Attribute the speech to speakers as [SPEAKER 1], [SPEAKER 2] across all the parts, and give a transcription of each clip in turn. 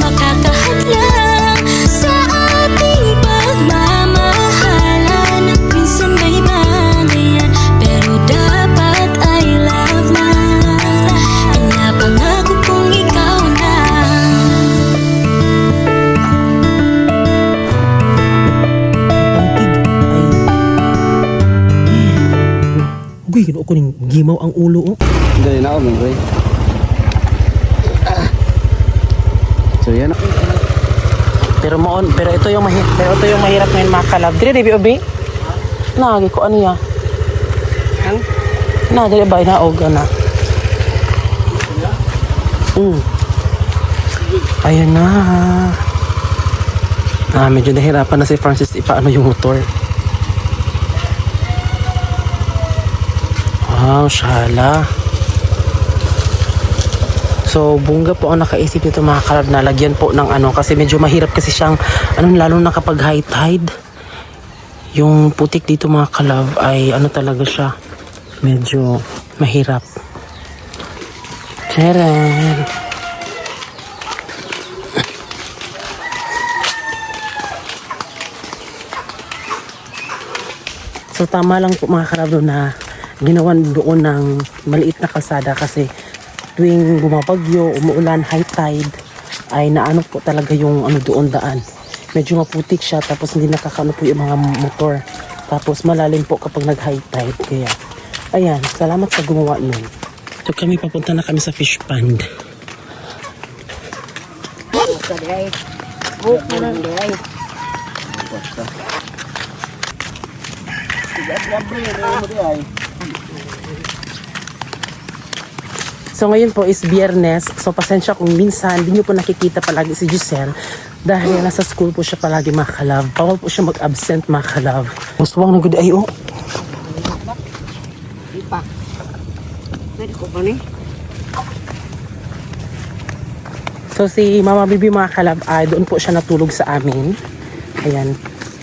[SPEAKER 1] Makakahadlang sa ating pagmamahalan. Minsan may bangayan, pero dapat ay love na. Pinapangako kong ikaw na.
[SPEAKER 2] Uy, gino ko ning gimaw ang ulo.
[SPEAKER 3] Dali na ako, Minggoy. So yan.
[SPEAKER 2] Pero ito yung mahirap ngayon mga kalab. Dire di obi. Nagi ko ano ya. Na dire ba na og ana. Ayun na. Medyo nahirapan na si Francis ipaano yung motor. Wow, shala. So, bungga po ang nakaisip nito mga kalab na lagyan po ng ano kasi medyo mahirap kasi siyang lalo na kapag high tide. Yung putik dito mga kalab ay talaga siya medyo mahirap. Tcharan! So, tama lang po mga kalab na ginawan doon ng maliit na kalsada kasi tuwing bumabagyo, umuulan, high tide, ay naano po talaga yung doon daan. Medyo maputik siya, tapos hindi nakakano po yung mga motor. Tapos malalim po kapag nag-high tide. Kaya, ayan, salamat sa gumawa nun. So kami, papunta na kami sa fish pond. So ngayon po is Biyernes. So pasensya kung minsan hindi nyo po nakikita palagi si Giselle dahil nasa school po siya palagi mga kalab. Bawal po siya mag-absent mga kalab. Muswang na good ay oh. So si Mama Bibi mga kalab ay doon po siya natulog sa amin. Ayan.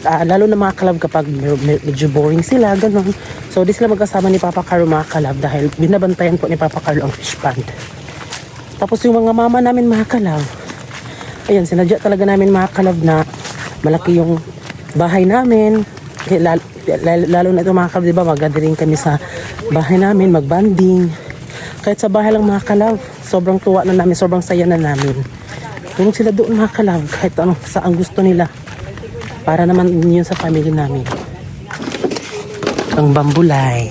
[SPEAKER 2] Lalo na mga kalab kapag medyo boring sila, ganun. So di sila magkasama ni Papa Carlo mga kalab dahil binabantayan po ni Papa Carlo ang fish pond. Tapos yung mga mama namin mga kalab, ayan, sinadya talaga namin mga kalab na malaki yung bahay namin. Lalo na ito mga kalab, diba, mag-gathering kami sa bahay namin, mag-banding. Kahit sa bahay lang mga kalab, sobrang tuwa na namin, sobrang saya na namin. Tulong sila doon mga kalab, kahit ano, saan gusto nila. Para naman yun sa family namin. Ang bambulay.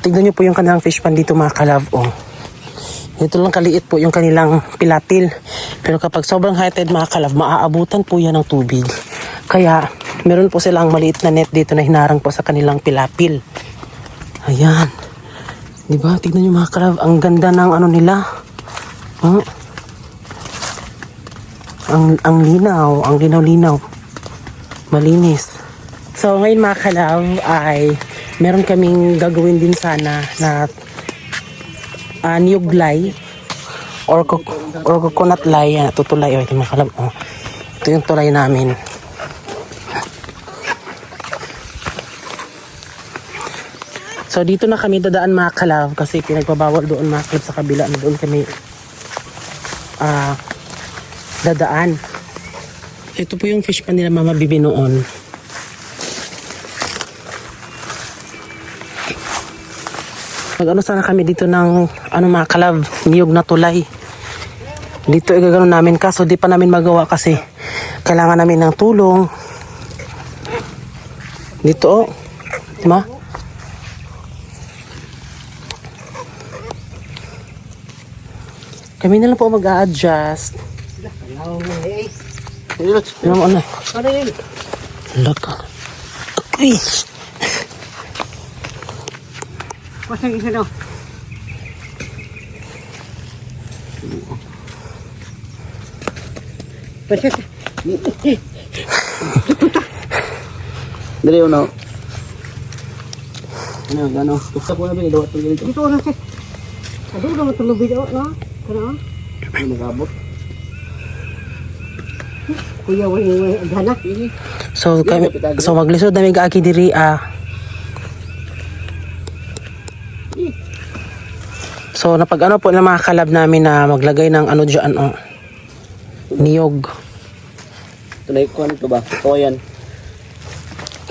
[SPEAKER 2] Tignan nyo po yung kanilang fish pan dito mga kalab. Oh. Ito lang kaliit po yung kanilang pilapil. Pero kapag sobrang high tide mga kalab, maaabutan po yan ng tubig. Kaya meron po silang maliit na net dito na hinarang po sa kanilang pilapil. Ayan. Diba? Tignan nyo mga kalab. Ang ganda ng ano nila. Huh? Ang linaw. Ang linaw-linaw. Malinis. So ngayon mga kalab ay meron kaming gagawin din sana na niyuglay or coconut lay. Tutulay. Ito mga kalab. Oh. Ito yung tulay namin. So dito na kami dadaan mga kalab kasi pinagbabawal doon mga kalab sa kabila na doon kami dadaan. Ito po yung fish pan nila Mama Bibi noon. Mag-ano sana kami dito ng mga kalab, niyog na tulay. Dito igagano namin kaso di pa namin magawa kasi kailangan namin ng tulong. Dito oh. Diba? Kami na lang po mag-a-adjust. Ano mo na? Laka. Uy!
[SPEAKER 4] Pasang isa daw. Pasang.
[SPEAKER 3] Dali yun ako. Ano? Gusto ko na ba ilawat ko dito?
[SPEAKER 4] Dito na siya. Aduh, udah matulog video na. Kana?
[SPEAKER 3] Ano magabot?
[SPEAKER 4] Kuya, way agana.
[SPEAKER 2] So maglisod na may gaaki diri So napag ano po ng mga kalab namin na maglagay ng ano dyan, niyog.
[SPEAKER 3] Ito na ikuha nito ba? Ito yan.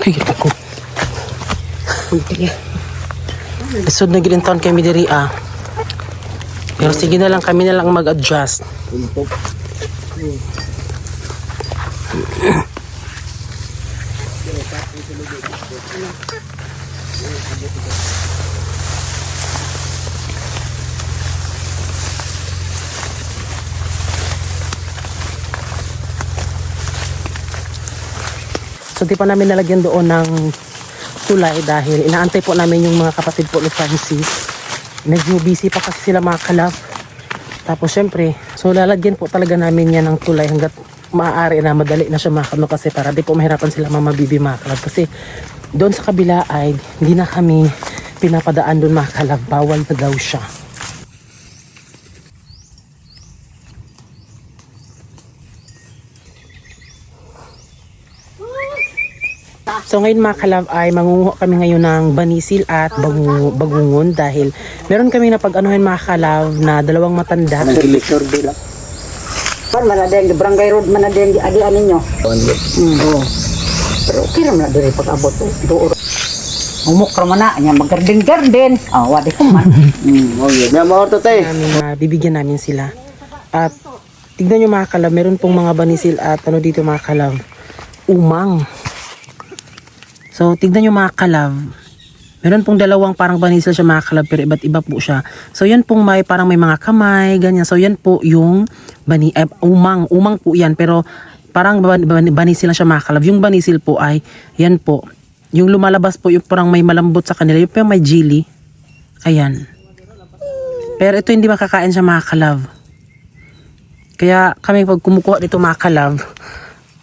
[SPEAKER 2] Ay, ako. Isod na gilintaon kami diri Pero sige na lang, kami na lang mag-adjust.
[SPEAKER 3] Tumpok.
[SPEAKER 2] So di pa namin nalagyan doon ng tulay dahil inaantay po namin yung mga kapatid po ni Francis. Medyo busy pa kasi sila mga kalab. Tapos syempre, so lalagyan po talaga namin yan ng tulay hanggat maaari na madali na siya makano kasi para di po mahirapan sila mga bibi mga kalab. Kasi doon sa kabila ay hindi na kami pinapadaan doon mga kalab. Bawal na daw siya. So ngayon mga kalab ay mangunguha kami ngayon ng banisil at bagungon dahil meron kami na pag-anuhin mga kalab na dalawang matanda.
[SPEAKER 3] Nag-lecture din lang.
[SPEAKER 4] Pan manadeng di barangay road manadeng di adian ninyo. Oo. Pero okay naman na diri pag-abot doon. Umok ra man na nya magarding-garden. Wadi ko man.
[SPEAKER 3] Oh, yun. May mga orto tayo.
[SPEAKER 2] Bibigyan namin sila. At tignan nyo mga kalab, meron pong mga banisil at ano dito mga kalab, umang. So tignan nyo mga kalab, meron pong dalawang parang banisil siya mga kalab pero iba't iba po siya. So yan pong may parang may mga kamay, ganyan. So yan po yung umang po yan pero parang banisil lang siya mga kalab. Yung banisil po ay yan po. Yung lumalabas po yung parang may malambot sa kanila, yung parang may jelly. Ayan. Pero ito hindi makakain siya mga kalab. Kaya kami pag kumukuha dito mga kalab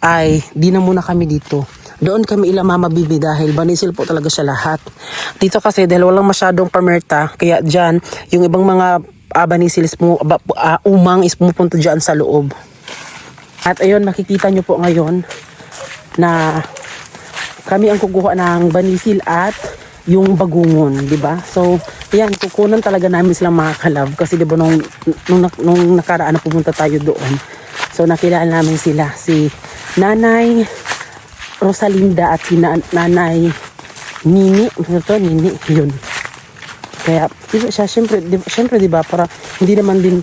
[SPEAKER 2] ay di na muna kami dito. Doon kami ila mama bibi dahil banisil po talaga siya lahat. Dito kasi dahil walang masyadong pamerta, kaya dyan yung ibang mga banisil umang is pumupunta dyan sa loob. At ayun, makikita nyo po ngayon na kami ang kukuha ng banisil at yung bagungon, di ba? So, yan, kukunan talaga namin silang mga kalab kasi di ba nung nakaraan na pumunta tayo doon. So, nakilala namin sila, si Nanay Rosalinda at si Nanay Nini. Nini, yun. Kaya, siya, syempre, di ba, para hindi naman din,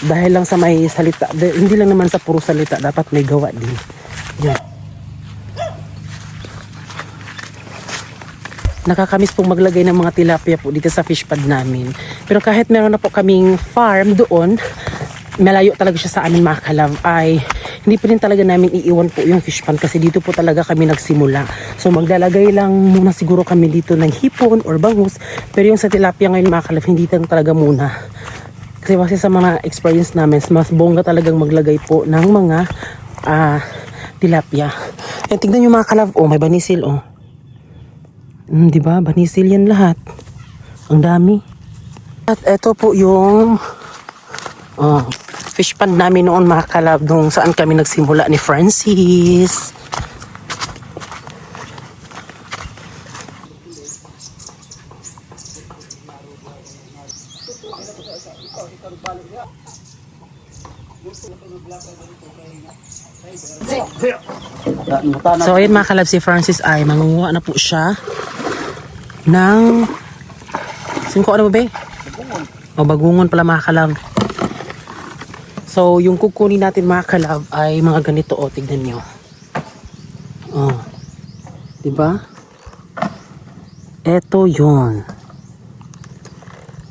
[SPEAKER 2] dahil lang sa may salita, hindi lang naman sa puro salita, dapat may gawa din. Yan. Nakakamiss pong maglagay ng mga tilapia po dito sa fish pad namin. Pero kahit meron na po kaming farm doon, malayo talaga siya sa amin mga kalab, ay hindi pa rin talaga namin iiwan po yung fish pond kasi dito po talaga kami nagsimula. So maglalagay lang muna siguro kami dito ng hipon or bangus. Pero yung sa tilapia ngayon mga kalab, hindi talaga muna. Kasi sa mga experience namin, mas bongga talagang maglagay po ng mga tilapia. Eh, tignan nyo mga kalab, may banisil diba? Banisil yan lahat. Ang dami. At eto po yung fish pond namin noon mga kalab, nung saan kami nagsimula ni Francis. So ayun mga kalab, si Francis ay mangunguha na po siya ng singko ano ba? Bagungon pala mga kalab. So yung kukunin natin mga kalab ay mga ganito tignan nyo. Diba? Eto yun.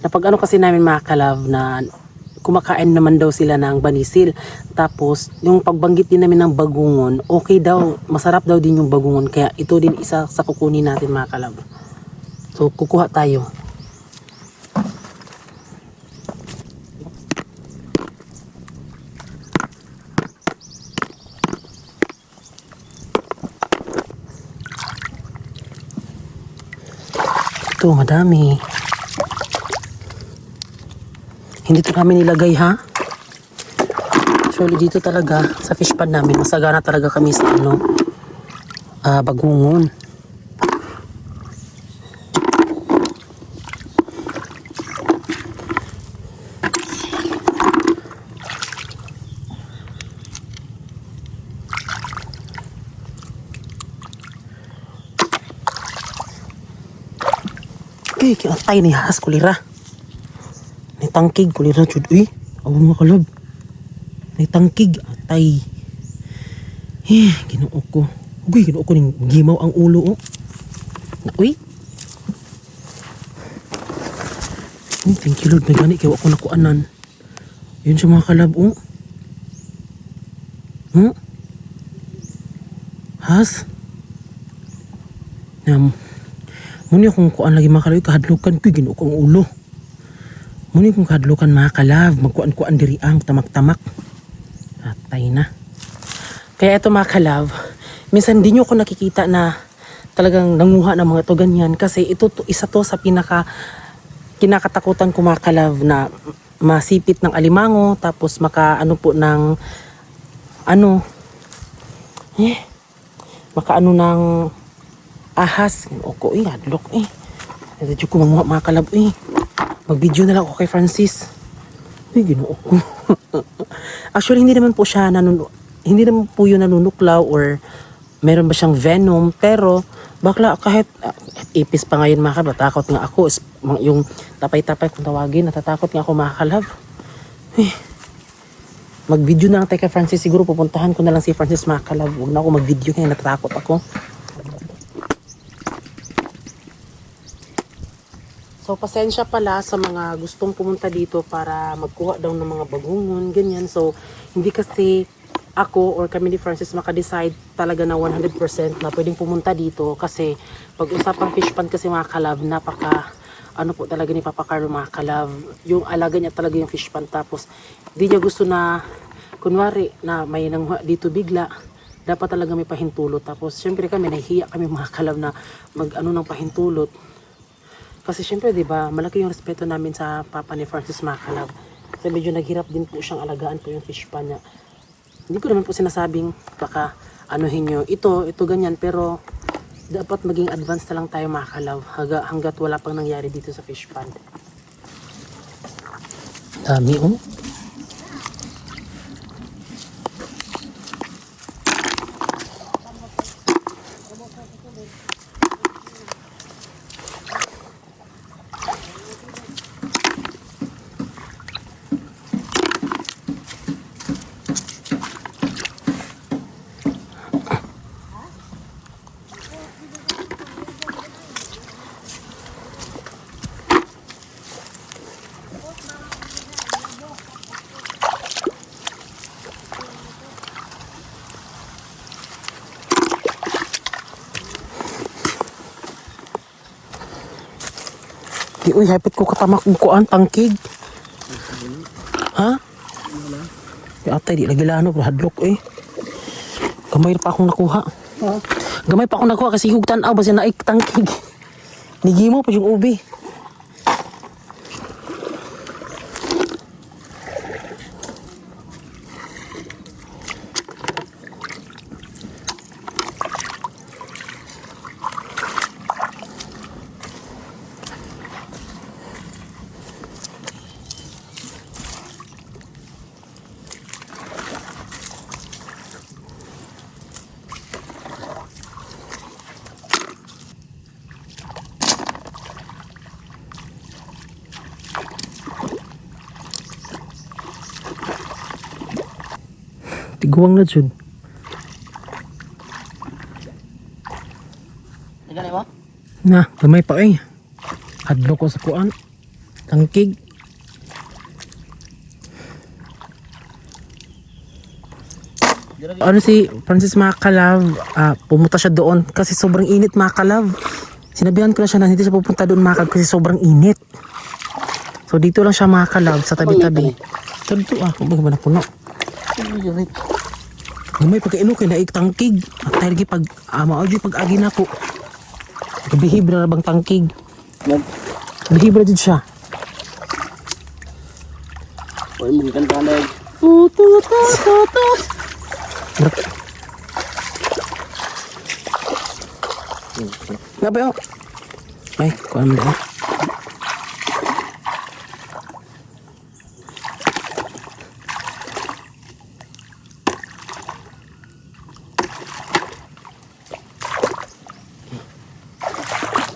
[SPEAKER 2] Napag ano kasi namin mga kalab na kumakain naman daw sila ng banisil. Tapos yung pagbanggit din namin ng bagungon, okay daw, masarap daw din yung bagungon. Kaya ito din isa sa kukunin natin mga kalab. So, kukuha tayo. Ito, madami. Hindi ito namin nilagay, ha? Actually, dito talaga, sa fish pond namin, masagana talaga kami sa bagungon. Uy, kinatay ni Has kulira. Ni tangkig kulira jud uy. Aw mga kalab. Ni tangkig atay. Ginoo ko. Uy, ginoo ko ning gimaw ang ulo oh. Na uy. Thank you Lord, may gani kaya ako nakuanan. Yun siya mga kalab oh. Has? Muni akong kuan lagi mga kalab, kahadlukan ko, ginoo ko ang ulo. Muni akong kahadlukan mga kalab, magkuan-kuan diri ang tamak-tamak. Atay na. Kaya ito mga kalab, minsan di nyo ako nakikita na talagang nanguha ng mga to ganyan kasi isa to sa kinakatakutan ko mga kalab na masipit ng alimango tapos makaano po ng makaano ng ahas. Oko hadlok Medyo ko mga kalab mag-video na lang ako kay Francis. Ginoo ko. Actually hindi naman po yun nanunuklaw or meron ba siyang venom, pero bakla kahit ipis pa ngayon mga kalab, takot nga ako. Yung tapay-tapay kung tawagin, natatakot nga ako mga kalab. Mag-video na lang tayo kay Francis. Siguro pupuntahan ko na lang si Francis mga kalab. Huwag na ako mag-video kaya natatakot ako. So pasensya pala sa mga gustong pumunta dito para magkuha daw ng mga bagungon, ganyan. So hindi kasi ako or kami ni Francis makadecide talaga na 100% na pwedeng pumunta dito kasi pag-usapang fish pond kasi mga kalab, napaka po talaga ni Papa Carlo mga kalab. Yung alaga niya talaga yung fish pond, tapos di niya gusto na kunwari na may nanguha dito bigla, dapat talaga may pahintulot. Tapos syempre kami nahihiya kami mga kalab na ng pahintulot kasi syempre di ba malaki yung respeto namin sa Papa ni Francis mga kalab. So medyo naghirap din po siyang alagaan po yung fish pond niya. Hindi ko naman po sinasabing baka anuhin nyo ito ganyan, pero dapat maging advance na lang tayo mga kalab hanggat wala pang nangyari dito sa fish pond. Dami Uy, hapit ko katamak kuan tangkig. Ha? Atay di lagi lano pero hadlok Gamay pa akong nakuha. Gamay pa akong nakuha kasi hugtan-aw basi naik tangkig. Nigimo pa yung ubi. Tiguang na dyan.
[SPEAKER 3] Tingnan mo?
[SPEAKER 2] Na, gamay pa Hadlo ko sa kuan. Tangkig. Ano si Francis mga kalab, pumunta siya doon kasi sobrang init mga kalab. Sinabihan ko na siya na hindi siya pupunta doon mga kalab kasi sobrang init. So dito lang siya mga kalab sa tabi-tabi. Dito kung ba na puno. May pagkaino kay naik tangkig. At tayo lagi pag maudyo pag-agi na ko. Bihibra na bang tangkig? Bihibra din siya.
[SPEAKER 3] Uy, magkanta na
[SPEAKER 2] Nga ba yun? Ay, kuha mo na.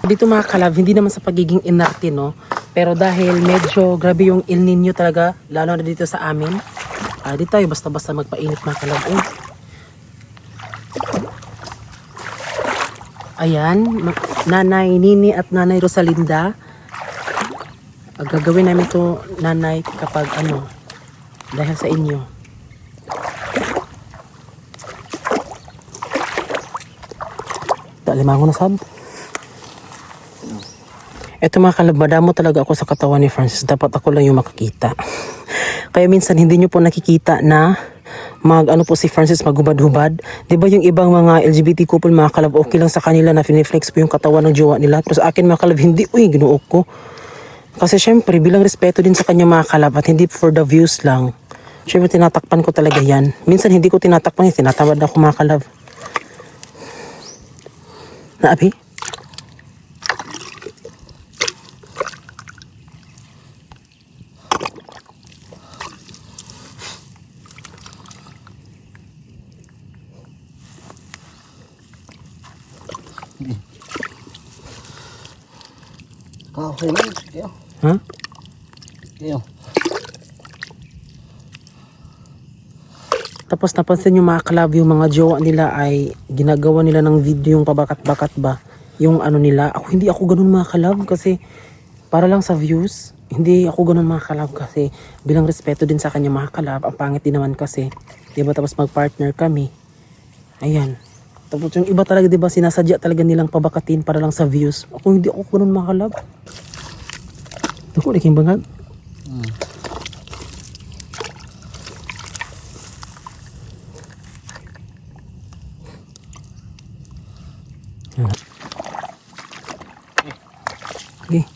[SPEAKER 2] Dito mga kalab, hindi naman sa pagiging inarte, no? Pero dahil medyo grabe yung El Nino talaga, lalo na dito sa amin. Di tayo basta-basta magpainit mga kalab. Ayan, Nanay Nini at Nanay Rosalinda. Gagawin namin to nanay kapag dahil sa inyo. Limango na sab. Eto mga kalab, madamo talaga ako sa katawan ni Francis. Dapat ako lang yung makakita. Kaya minsan hindi nyo po nakikita na po si Francis maghubad-hubad. Diba yung ibang mga LGBT couple mga kalab, okay lang sa kanila na finiflex po yung katawan ng jowa nila. Pero sa akin mga kalab, hindi, ginuok ko. Kasi syempre, bilang respeto din sa kanya mga kalab at hindi for the views lang. Syempre, tinatakpan ko talaga yan. Minsan hindi ko tinatakpan yan, tinatamad ako mga kalab. Naabi?
[SPEAKER 3] Kahoy lang. Kaya.
[SPEAKER 2] Ha?
[SPEAKER 3] Kaya.
[SPEAKER 2] Tapos napansin yung mga kalab, yung mga jowa nila ay ginagawa nila ng video yung pabakat-bakat ba. Yung nila. Hindi ako ganun mga kalab kasi para lang sa views. Hindi ako ganun mga kalab kasi bilang respeto din sa kanya mga kalab. Ang pangit din naman kasi. Diba tapos mag-partner kami. Ayan. Tapos yung iba talaga diba sinasadya talaga nilang pabakatin para lang sa views. Hindi ako ganun mga kalab. Ako liking bangag. Okay.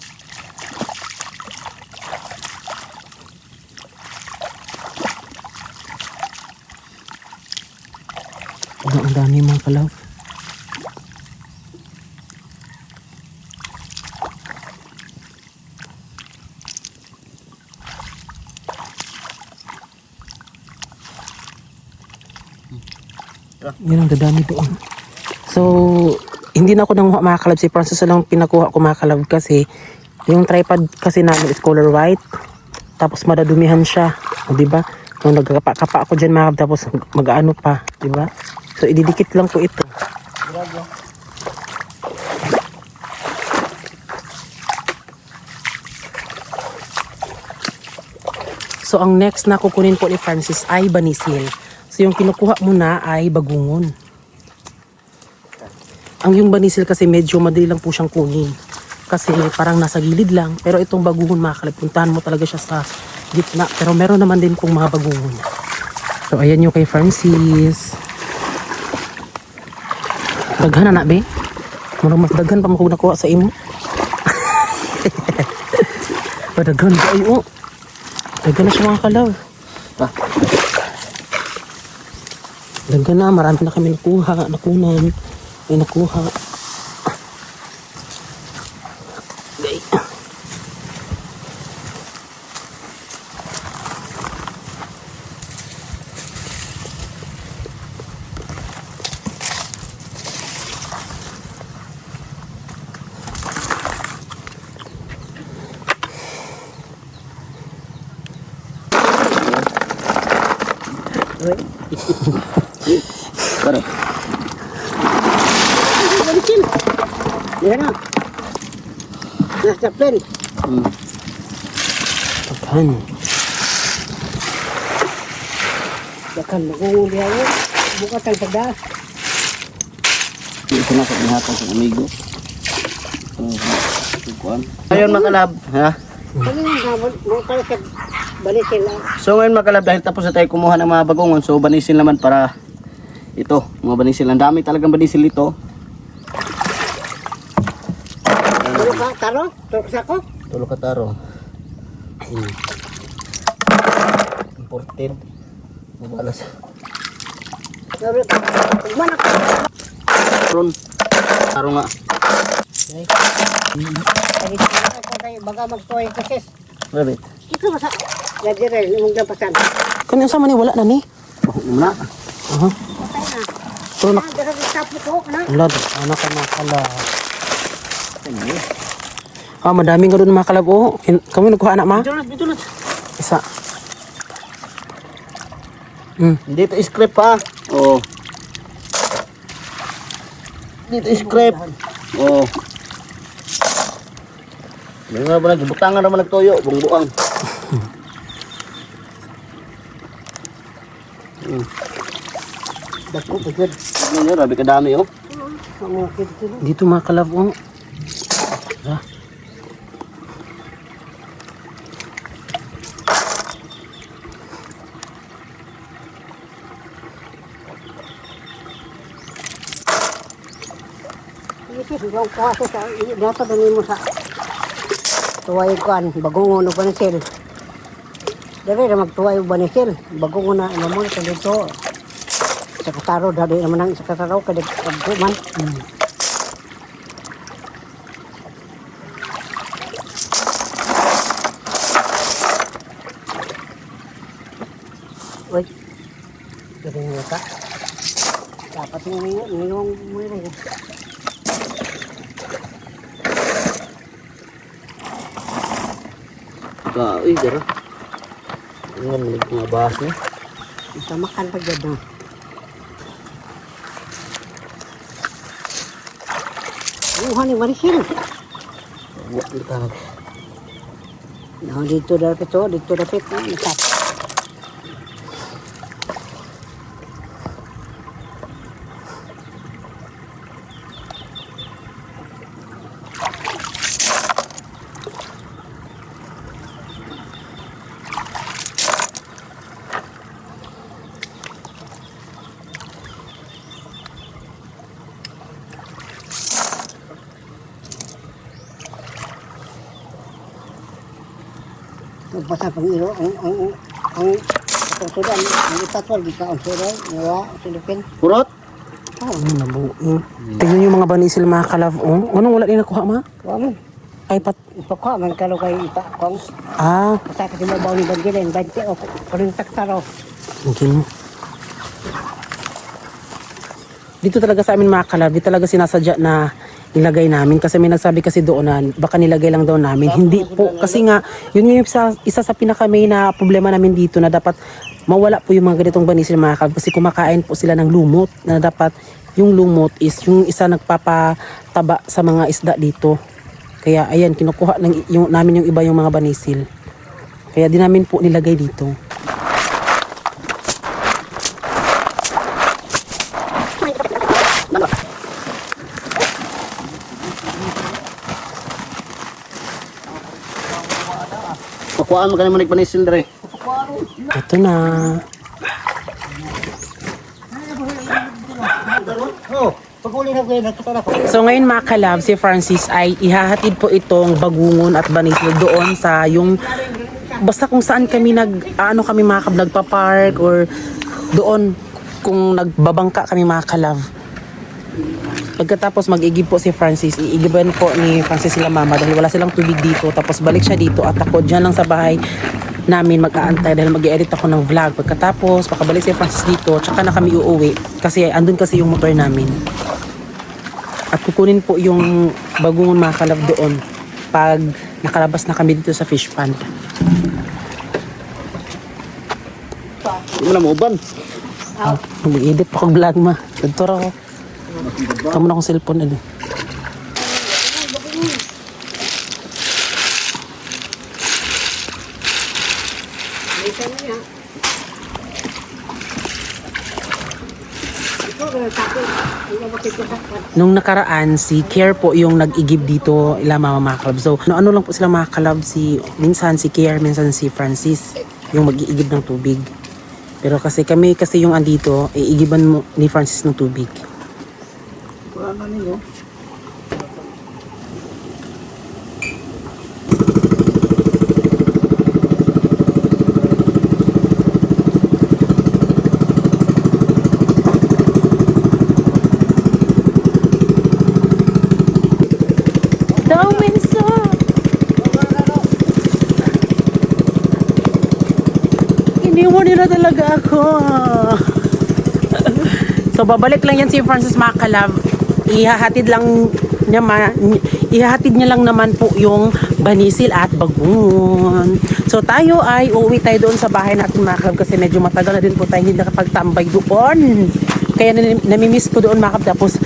[SPEAKER 2] Ang dami mga kalab. Yan ang dadami doon. So, hindi na ako nang mga kalab. Si Francis lang pinakuha ko mga kalab kasi yung tripod kasi namin is color white. Tapos madadumihan siya. Diba? Nung nagkapa-kapa ako dyan mga kalab, tapos mag-ano pa. Diba? So, ididikit lang ko ito. So, ang next na kukunin po ni Francis ay banisil. So, yung kinukuha mo na ay bagungon. Ang yung banisil kasi medyo madali lang po siyang kunin. Kasi parang nasa gilid lang. Pero itong bagungon mga kalab, puntahan mo talaga siya sa gitna. Pero meron naman din pong mga bagungon. So, ayan yung kay Francis. Daghan na be? Marang mas daghan pa mo kung nakuha sa imo. Daghan ba ayo? Daghan na siya mga kalab. Daghan na, marami na kami nakunan. Ay nakuha. Okay.
[SPEAKER 3] Pare.
[SPEAKER 4] Yan na. Nasa pen.
[SPEAKER 2] Daghan.
[SPEAKER 4] Dakan maguguli ako. Bukas ang pada.
[SPEAKER 3] Ito na sa inhatang sa amigo. Ayun mga kalab. Ha?
[SPEAKER 4] Ano yung habon? Bukas sa balikin lang.
[SPEAKER 3] So ngayon mga kalab, dahil tapos na tayo kumuha ng mga bagongon, so banisil naman para ito, mga banisil. Ang dami talagang banisil ito.
[SPEAKER 4] Tulog ka, taro? Tulog sa ko?
[SPEAKER 3] Tulo ka taro. Imported. Mabalas.
[SPEAKER 4] Tulog ka. Tugman ako.
[SPEAKER 3] Ron. Taro nga.
[SPEAKER 4] Baga magtuwa yung kasis.
[SPEAKER 3] Rabbit.
[SPEAKER 4] Ito masa. Gadirel, lumang dapasan.
[SPEAKER 2] Kanya sa mani wala na ni.
[SPEAKER 3] Muna.
[SPEAKER 2] Aha.
[SPEAKER 4] Patay na.
[SPEAKER 2] Pero
[SPEAKER 4] Dara sa tapo ko, na.
[SPEAKER 2] Lad, anak ka na pala. Ah, madaming ka doon mga kalab. Oh, kami nagkuha anak ma?
[SPEAKER 3] Bidulas.
[SPEAKER 2] Isa.
[SPEAKER 3] Dito scrap ha. Oh. Dito scrap. Oh. May nga ba nagbutangan naman nagtoyo, bungbuang.
[SPEAKER 4] Dako pagod.
[SPEAKER 3] Ano nyo, rabi kadami oh.
[SPEAKER 2] Dito mga kalab. Oh. Ah.
[SPEAKER 4] Ikaw kuha ko sa data dali mo sa tuway kuan bagongon o banisil. Dere na magtuway o banisil. Bagongon na mo sa dito. Sa kataro dali naman ang sa kataro kada pagkuman. Uy. Dere mo ka. Dapat ngayong mo rin.
[SPEAKER 3] Uy, dara. Ano mga bahas niya?
[SPEAKER 4] Isa makan pag gado. Ni Marisil.
[SPEAKER 3] Wala na tawag.
[SPEAKER 4] No, dito dapat to, dito dapat na nasap. Basta pang iro ang tutudan ang itatwal di ka ang siray ngawa silupin.
[SPEAKER 3] Purot?
[SPEAKER 2] Ano na buo. Tingnan yung mga banisil mga kalab. Oh. Anong wala din nakuha ma?
[SPEAKER 4] Wala.
[SPEAKER 2] Ay pat.
[SPEAKER 4] Ipakwa man kalo kay ita kong
[SPEAKER 2] Ah,
[SPEAKER 4] basta kasi mabaw ni Bangilen 20 o kuling taktaro.
[SPEAKER 2] okay. Dito talaga sa amin mga kalab, di talaga sinasadya na nilagay namin kasi may nagsabi kasi doon na baka nilagay lang daw namin. Hindi po kasi nga yun yung isa sa pinaka main na problema namin dito na dapat mawala po yung mga ganitong banisil mga kalab kasi kumakain po sila ng lumot na dapat yung lumot is yung isa nagpapataba sa mga isda dito. Kaya ayan kinukuha namin yung iba yung mga banisil. Kaya di namin po nilagay dito.
[SPEAKER 3] Pakuhaan mo ka naman nagpanisil dere.
[SPEAKER 2] Ito na.
[SPEAKER 4] Oh, paguli na ko nakita ko.
[SPEAKER 2] So ngayon mga kalab, si Francis ay ihahatid po itong bagungon at banisil doon sa yung basta kung saan kami kami mga kalab nagpa-park or doon kung nagbabangka kami mga kalab. Pagkatapos mag-igib po si Francis, iigiban po ni Francis sila mama dahil wala silang tubig dito. Tapos balik siya dito at ako dyan lang sa bahay namin mag-aantay dahil mag-edit ako ng vlog. Pagkatapos, pakabalik si Francis dito, tsaka na kami uuwi kasi andun kasi yung motor namin. At kukunin po yung bagungon mga kalab doon pag nakalabas na kami dito sa fish pond.
[SPEAKER 3] Hindi mo na mauban.
[SPEAKER 2] Mag-edit pa kong vlog ma. Gantor ako. Tama na akong cellphone ano. Nung nakaraan, si Care po yung nag-igib dito ila mga kalab. So, ano lang po sila mga kalab, minsan si Care, minsan si Francis yung mag-iigib ng tubig. Pero kasi kami yung andito, iigiban mo ni Francis ng tubig.
[SPEAKER 3] Wala na ninyo.
[SPEAKER 2] Iniwan nila talaga ako. So babalik lang yan si Francis mga kalab. Ihahatid lang ihahatid niya lang naman po yung banisil at bagoong. So tayo ay uuwi tayo doon sa bahay natin mga kalab kasi medyo matagal na din po tayo hindi nakapagtambay doon. Kaya namimiss ko doon mga kalab. Tapos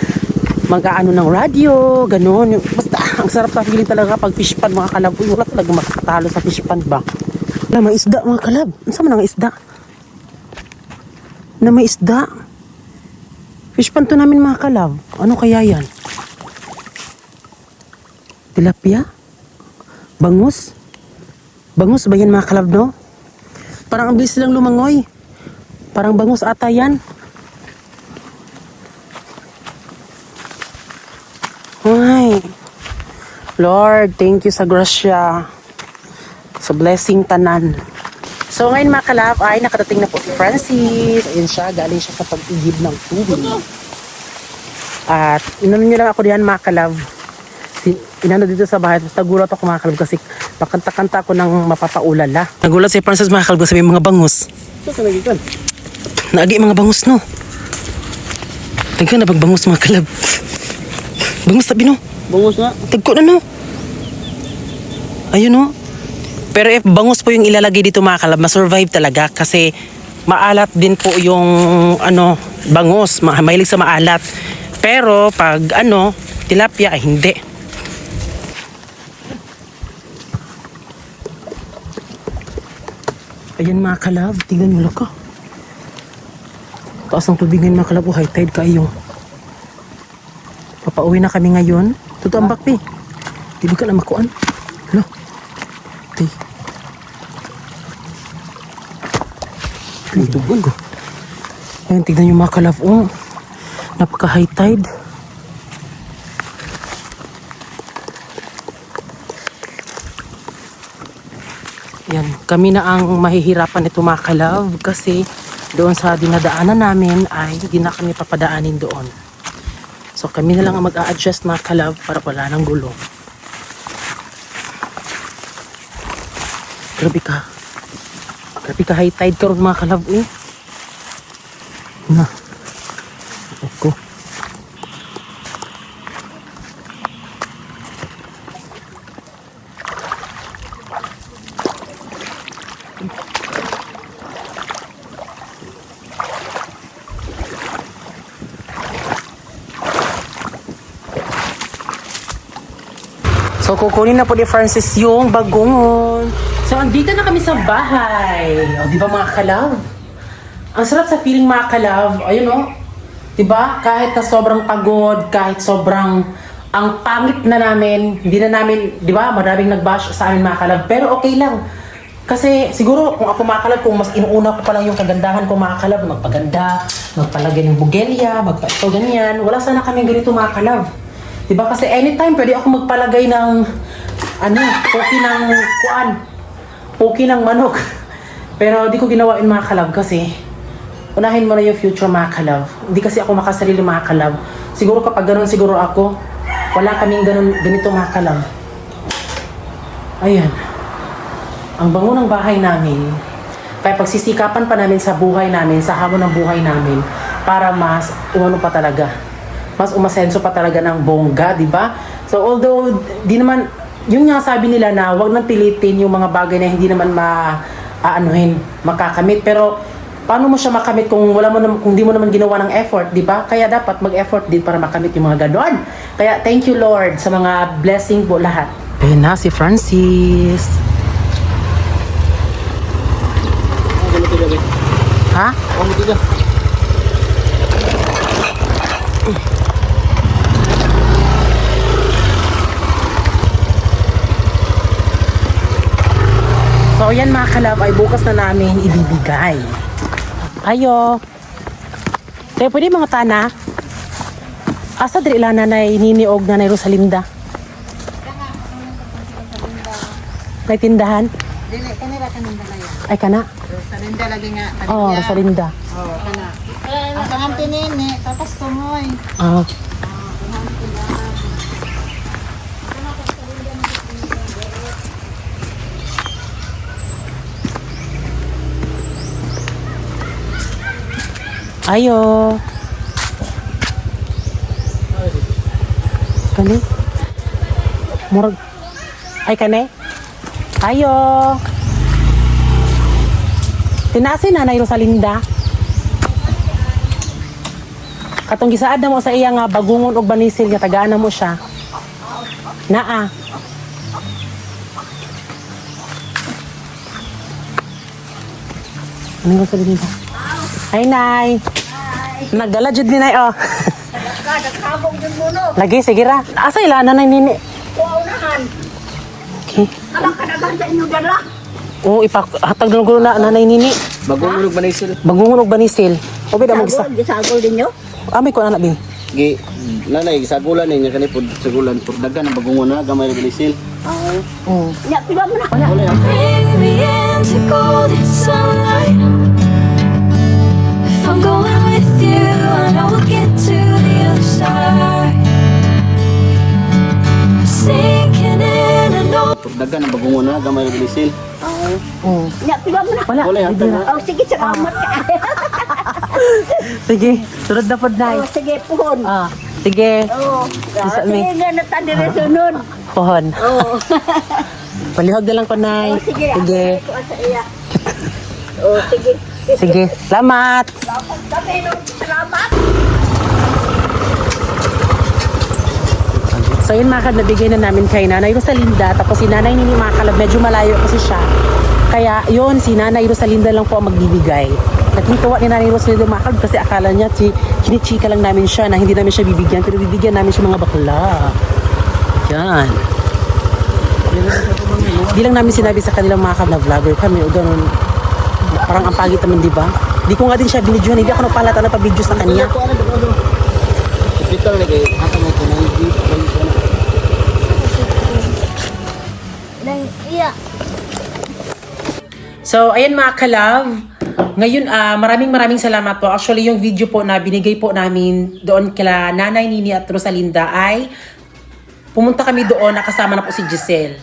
[SPEAKER 2] mag-aano ng radio, ganun. Basta ang sarap sa feeling talaga pag fish pan mga kalab. Uy, wala talaga makakatalo sa fish pan ba? Wala, may isda mga kalab. Ano sa mga isda? Na may isda. Fish pan to namin mga kalab. Ano kaya yan? Tilapia? Bangus? Bangus ba yan mga kalab, no? Parang ang bilis lang lumangoy. Parang bangus ata yan. Ay. Lord, thank you sa grasya. Sa blessing tanan. So ngayon mga kalab ay nakadating na po si Francis. Ayun siya, galing siya sa pag-igib ng tubig. At inano niyo lang ako diyan mga kalab. Inano dito sa bahay. Nagulat ako mga kalab kasi makanta-kanta ako ng mapapaulala. Nagulat si Francis mga kalab kasi may mga bangus.
[SPEAKER 3] Ito sa nagikan.
[SPEAKER 2] Naagi mga bangus no. Tagka na bangus mga kalab. Bangus tabi no.
[SPEAKER 3] Bangus nga.
[SPEAKER 2] Tagko na no. Ayun no. Pero if bangus po yung ilalagay dito mga kalab, ma-survive talaga kasi maalat din po yung ano, bangus, mahilig sa maalat. Pero pag ano, tilapia ay hindi. Ayan mga kalab, tingnan mo ka. Taas ng tubig ngayon mga kalab, high tide kayo. Papauwi na kami ngayon. Totoo ang bakpi. Di ba ka na makuan? Hello? Okay. Ay, tubig ko. Ayan, tignan yung mga kalab. Oh, napaka high tide. Yan, kami na ang mahihirapan nito mga kalab kasi doon sa dinadaanan namin ay hindi na kami papadaanin doon. So kami na lang ang mag-a-adjust mga kalab para wala ng gulo. Grabe ka. Grabe ka high tide karon mga kalab eh. Na. Ako. So, kukunin na po ni Francis yung bagongon. So, andito na kami sa bahay. O, di ba mga kalab? Ang sarap sa feeling mga kalab. Ayun o. Di ba? Kahit na sobrang pagod, kahit sobrang ang pangit na namin, hindi na namin, di ba? Maraming nag-bash sa amin mga kalab. Pero okay lang. Kasi siguro kung ako mga kalab, kung mas inuuna ko pa lang yung kagandahan ko mga kalab, magpaganda, magpalagay ng bugelya, magpaito ganyan. Wala sana kami ganito mga kalab. Diba? Kasi anytime pwede ako magpalagay ng poki ng kuan. Poki ng manok. Pero di ko ginawa yung mga kalab kasi unahin mo na yung future mga kalab. Hindi kasi ako makasarili mga kalab. Siguro kapag ganun siguro ako, wala kaming ganito mga kalab. Ayan. Ang bango ng bahay namin. Kaya pagsisikapan pa namin sa buhay namin, sa hamon ng buhay namin, para mas umano pa talaga. Mas umasenso pa talaga ng bongga, di ba? So although di naman yung nga sabi nila na wag nang pilitin yung mga bagay na hindi naman makakamit, pero paano mo siya makamit kung kung di mo naman ginawa ng effort, di ba? Kaya dapat mag-effort din para makamit yung mga ganoon. Kaya thank you Lord sa mga blessing po lahat. Ayun na si Francis. Ha? So yan mga kalab ay bukas na namin ibibigay. Ayo. Kaya pwede mga tana. Asa diri lang nanay niniog nanay Rosalinda. May tindahan?
[SPEAKER 5] Dili, kanila kaninda na yan.
[SPEAKER 2] Ay kana?
[SPEAKER 5] Rosalinda lagi nga.
[SPEAKER 2] Oh, Rosalinda.
[SPEAKER 5] Oo, kana. Ang pangampi nini, tapos tumoy.
[SPEAKER 2] Ah. Ayo. Kani? Murag. Ay, kani? Ayo. Tinasin na na Rosalinda. Katong gisaad na mo sa iya nga bagungon og banisil nga tagaan na mo siya. Naa. Ano ko sabihin ba? Hi, Nay. Nagdala jud ni Nay, oh.
[SPEAKER 4] Nagkabog din mo no.
[SPEAKER 2] Lagi, sige ra. Asa ila na Nay nini?
[SPEAKER 4] Paunahan.
[SPEAKER 2] Okay.
[SPEAKER 4] Alam ka naman sa inyo dala.
[SPEAKER 2] Oo, ipahatag na gulo na Nanay nini.
[SPEAKER 3] Bagong ulog banisil.
[SPEAKER 2] Bagungon og banisil. Obi da mo gisa.
[SPEAKER 4] Gisagol din nyo.
[SPEAKER 2] Amay ko anak bin.
[SPEAKER 3] Gi nanay gisagulan ni nya kani pud sagulan pud dagan ang bagong na gamay ra banisil.
[SPEAKER 2] Oo.
[SPEAKER 4] Ya, pila mo na.
[SPEAKER 1] Bring me into golden sunlight. If I'm going with you, I know we'll get to the other side. Sinking in and over.
[SPEAKER 3] Pud dagan ang bagong na gamay ra banisil.
[SPEAKER 2] Oo.
[SPEAKER 4] Ya, pila mo na.
[SPEAKER 2] Wala.
[SPEAKER 3] Wala hatag na.
[SPEAKER 4] Oh, sige, salamat ka.
[SPEAKER 2] Sige, sunod na pod Nay.
[SPEAKER 4] Oh, sige, puhon.
[SPEAKER 2] Ah, sige.
[SPEAKER 4] Oh,
[SPEAKER 2] Isa
[SPEAKER 4] sige
[SPEAKER 2] mi.
[SPEAKER 4] nga na tandire sunod.
[SPEAKER 2] Pohon.
[SPEAKER 4] Oh,
[SPEAKER 2] Palihog na lang ko Nay.
[SPEAKER 4] oh sige.
[SPEAKER 2] Sige.
[SPEAKER 4] Ako sa iya. Oh, sige.
[SPEAKER 2] Sige. Salamat.
[SPEAKER 4] Sabi no, salamat.
[SPEAKER 2] So yun mga kalab, nabigay na namin kay Nanay Rosalinda. Tapos si Nanay Nini mga kalab, medyo malayo kasi siya. Kaya yun, si Nanay Rosalinda lang po ang magbibigay. Nakintuwa ni Nanay Rosalinda mga kalab kasi akala niya kinichika lang namin siya na hindi namin siya bibigyan. Pero bibigyan namin siya mga bakla. Yan. Di lang namin sinabi sa kanilang mga kalab na vlogger kami o ganun. Parang ang pagit naman, di ba? Di ko nga din siya binidyohan. Hindi ako nagpalata na pa-video sa kanya.
[SPEAKER 3] Dito na kay hata mo ko nang di
[SPEAKER 4] Iya.
[SPEAKER 2] So, ayan mga kalab. Ngayon, maraming salamat po. Actually, yung video po na binigay po namin doon kila Nanay Nini at Rosalinda ay pumunta kami doon, nakasama na po si Giselle.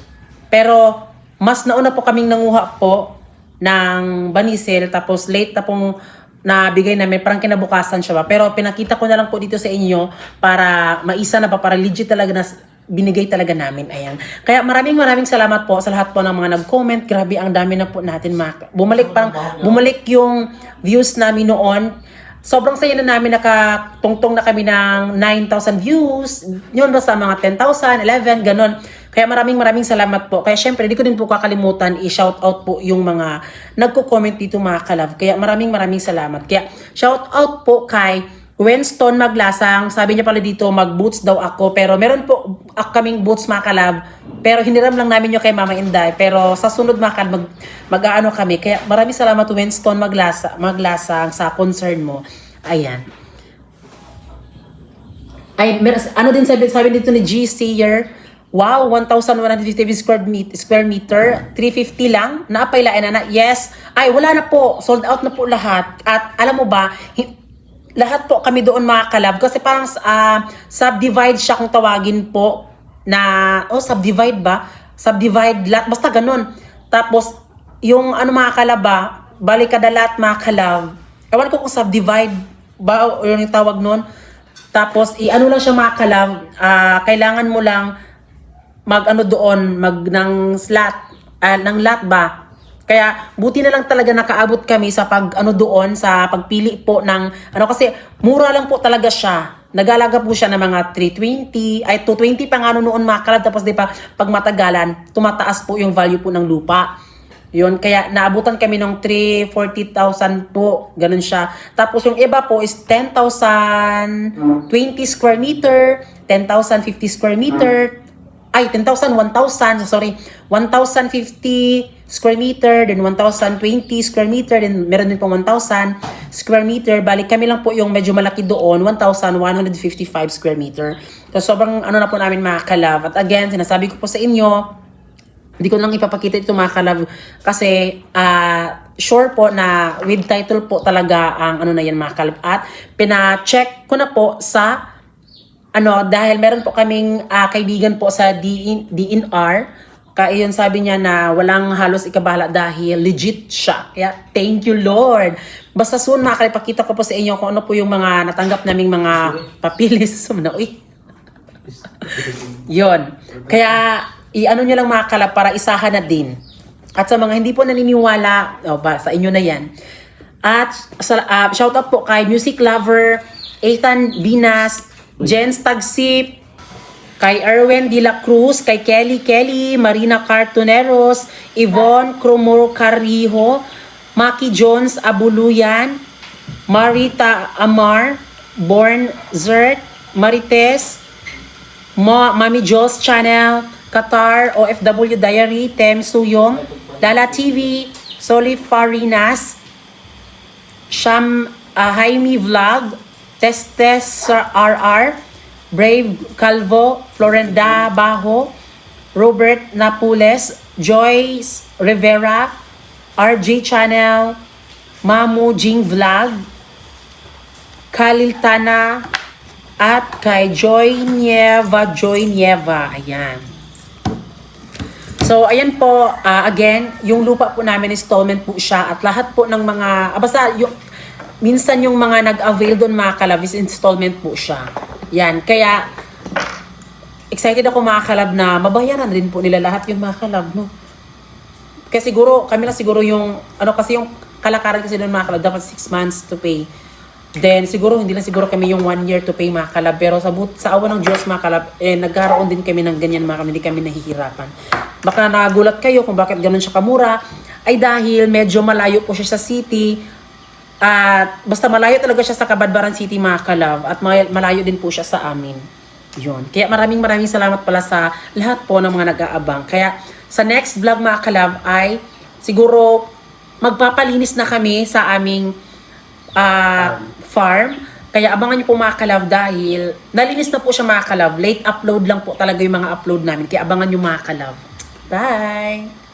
[SPEAKER 2] Pero, mas nauna po kaming nanguha po ng banisil, tapos late na pong nabigay namin, parang kinabukasan siya ba. Pero pinakita ko na lang po dito sa inyo para maisa na ba, para legit talaga na binigay talaga namin. Ayan. Kaya maraming salamat po sa lahat po ng mga nag-comment. Grabe, ang dami na po natin. Bumalik yung views namin noon. Sobrang saya na namin, nakatungtong na kami ng 9,000 views. Yun ba sa mga 10,000, 11, ganon. Kaya maraming salamat po. Kaya syempre, di ko din po kakalimutan i-shout out po yung mga nagko-comment dito mga kalab. Kaya maraming salamat. Kaya shout out po kay Winston Maglasang. Sabi niya pala dito, mag-boots daw ako. Pero meron po kaming boots mga kalab. Pero hiniram lang namin yung kay Mama Inday. Pero sa sunod mga kalab, mag-aano kami. Kaya maraming salamat Winston Maglasang sa concern mo. Ayan. Ay, ano din sabi dito ni G. Seyer, wow, 1,150 square meter, 350 lang, napailain na. Yes, ay wala na po, sold out na po lahat. At alam mo ba, lahat po kami doon mga kalab, kasi parang subdivide siya kung tawagin po, na, subdivide ba? Subdivide lot, basta ganun. Tapos, yung ano mga kalab ba, balik kada lot mga kalab, ewan ko kung subdivide ba, o yung tawag nun. Tapos, ano lang siya mga kalab, kailangan mo lang ng slot, ng lot ba. Kaya buti na lang talaga nakaabot kami sa doon sa pagpili po ng kasi mura lang po talaga siya. Nagalaga po siya ng mga 320, ay 220 pa nga noon mga kalab, tapos di pa pag matagalan, tumataas po yung value po ng lupa. Yun, kaya naabutan kami ng 340,000 po, ganun siya. Tapos yung iba po is 10,020 square meter, 10,050 square meter, 1,050 square meter, then 1,020 square meter, then meron din po 1,000 square meter. Balik kami lang po yung medyo malaki doon, 1,155 square meter. So sobrang na po namin mga kalab. At again, sinasabi ko po sa inyo, hindi ko lang ipapakita ito mga kalab kasi sure po na with title po talaga ang na yan mga kalab. At pina-check ko na po sa dahil meron po kaming kaibigan po sa DNR, kaya yun sabi niya na walang halos ikabahala dahil legit siya. Kaya thank you Lord. Basta soon makalipakita ko po sa inyo kung ano po yung mga natanggap naming mga papilis. Yon. Kaya, i-ano nyo lang mga kalab para isahan na din. At sa mga hindi po naniniwala, sa inyo na yan. At shout out po kay Music Lover, Ethan Binas, Jens Tagsip, kay Erwin De La Cruz, kay Kelly, Marina Cartoneros, Yvonne Cromor Carrijo, Maki Jones Abuluyan, Marita Amar, Born Zert, Marites, Mami Joss Channel, Qatar, OFW Diary, Tem Suyong, Lala TV, Soli Farinas, Jaime Vlog, Testes RR, Brave Calvo, Florenda Bajo, Robert Napules, Joyce Rivera, RJ Channel, Mamu Jing Vlog, Khalil Tana, at kay Joy Nieva. Ayan. So, ayan po, again, yung lupa po namin installment po siya at lahat po ng mga, basta yung, minsan yung mga nag-avail doon mga kalab is installment po siya. Yan, kaya excited ako mga kalab na mabayaran rin po nila lahat yung mga kalab, no? Kasi siguro, kami lang siguro yung, kasi yung kalakaran kasi doon mga kalab, dapat 6 months to pay. Then siguro, hindi lang siguro kami yung 1 year to pay mga kalab. Pero sa awa ng Diyos mga kalab, nagkaroon din kami ng ganyan mga kalab, hindi kami nahihirapan. Baka nagulat kayo kung bakit ganun siya kamura, ay dahil medyo malayo po siya sa city. At basta malayo talaga siya sa Kabadbaran City mga kalab. At malayo din po siya sa amin. Yun. Kaya maraming salamat pala sa lahat po ng mga nag-aabang. Kaya sa next vlog mga kalab ay siguro magpapalinis na kami sa aming farm. Kaya abangan niyo po mga kalab dahil nalinis na po siya mga kalab. Late upload lang po talaga yung mga upload namin. Kaya abangan niyo mga kalab. Bye!